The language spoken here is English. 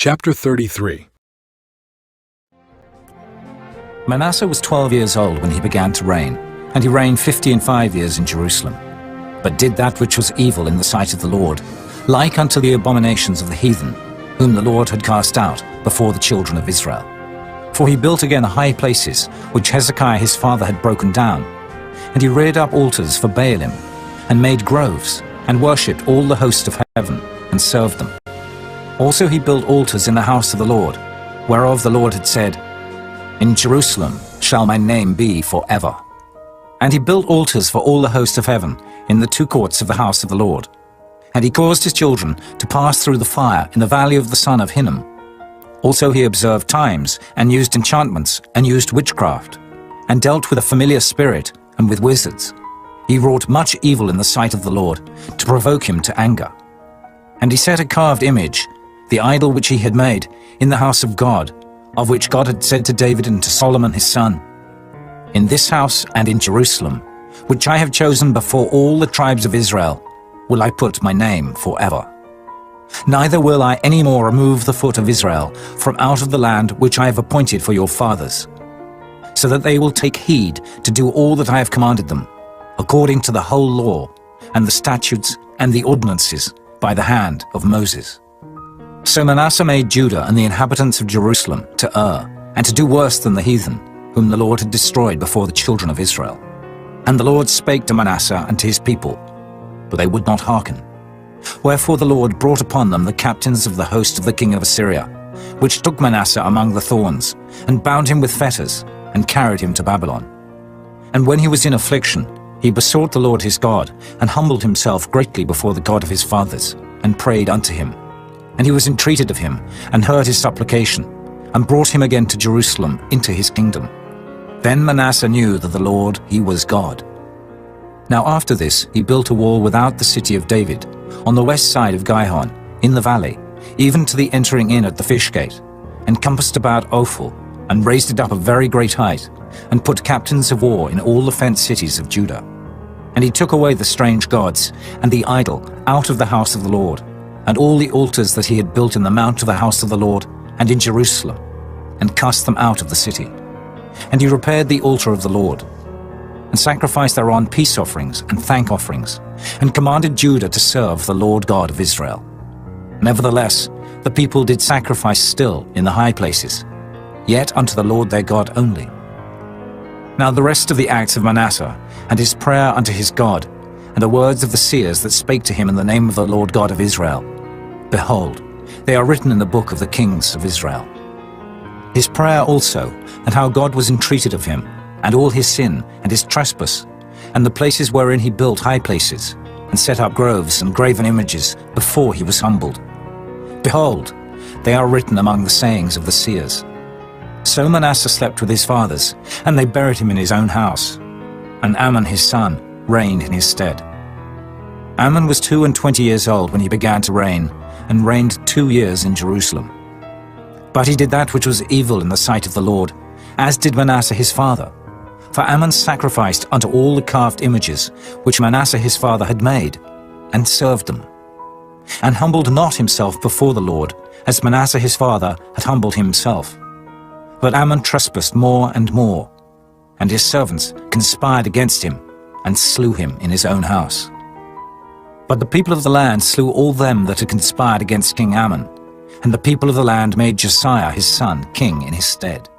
Chapter 33. Manasseh was 12 years old when he began to reign, and he reigned 55 years in Jerusalem, but did that which was evil in the sight of the Lord, like unto the abominations of the heathen, whom the Lord had cast out before the children of Israel. For he built again high places, which Hezekiah his father had broken down, and he reared up altars for Baalim, and made groves, and worshipped all the host of heaven, and served them. Also he built altars in the house of the Lord, whereof the Lord had said, In Jerusalem shall my name be forever. And he built altars for all the host of heaven in the two courts of the house of the Lord. And he caused his children to pass through the fire in the valley of the son of Hinnom. Also he observed times, and used enchantments, and used witchcraft, and dealt with a familiar spirit, and with wizards. He wrought much evil in the sight of the Lord, to provoke him to anger. And he set a carved image, the idol which he had made, in the house of God, of which God had said to David and to Solomon his son, In this house and in Jerusalem, which I have chosen before all the tribes of Israel, will I put my name forever. Neither will I any more remove the foot of Israel from out of the land which I have appointed for your fathers, so that they will take heed to do all that I have commanded them, according to the whole law, and the statutes and the ordinances by the hand of Moses. So Manasseh made Judah and the inhabitants of Jerusalem to err, and to do worse than the heathen, whom the Lord had destroyed before the children of Israel. And the Lord spake to Manasseh and to his people, but they would not hearken. Wherefore the Lord brought upon them the captains of the host of the king of Assyria, which took Manasseh among the thorns, and bound him with fetters, and carried him to Babylon. And when he was in affliction, he besought the Lord his God, and humbled himself greatly before the God of his fathers, and prayed unto him. And he was entreated of him, and heard his supplication, and brought him again to Jerusalem into his kingdom. Then Manasseh knew that the Lord, he was God. Now after this he built a wall without the city of David, on the west side of Gihon, in the valley, even to the entering in at the fish gate, and compassed about Ophel, and raised it up a very great height, and put captains of war in all the fenced cities of Judah. And he took away the strange gods, and the idol, out of the house of the Lord, and all the altars that he had built in the mount of the house of the Lord, and in Jerusalem, and cast them out of the city. And he repaired the altar of the Lord, and sacrificed thereon peace offerings and thank offerings, and commanded Judah to serve the Lord God of Israel. Nevertheless, the people did sacrifice still in the high places, yet unto the Lord their God only. Now the rest of the acts of Manasseh, and his prayer unto his God, and the words of the seers that spake to him in the name of the Lord God of Israel, behold, they are written in the book of the kings of Israel. His prayer also, and how God was entreated of him, and all his sin, and his trespass, and the places wherein he built high places, and set up groves and graven images before he was humbled. Behold, they are written among the sayings of the seers. So Manasseh slept with his fathers, and they buried him in his own house. And Amon his son reigned in his stead. Amon was 22 years old when he began to reign, and reigned 2 years in Jerusalem. But he did that which was evil in the sight of the Lord, as did Manasseh his father. For Amon sacrificed unto all the carved images which Manasseh his father had made, and served them, and humbled not himself before the Lord, as Manasseh his father had humbled himself. But Amon trespassed more and more, and his servants conspired against him, and slew him in his own house. But the people of the land slew all them that had conspired against King Amon, and the people of the land made Josiah his son king in his stead.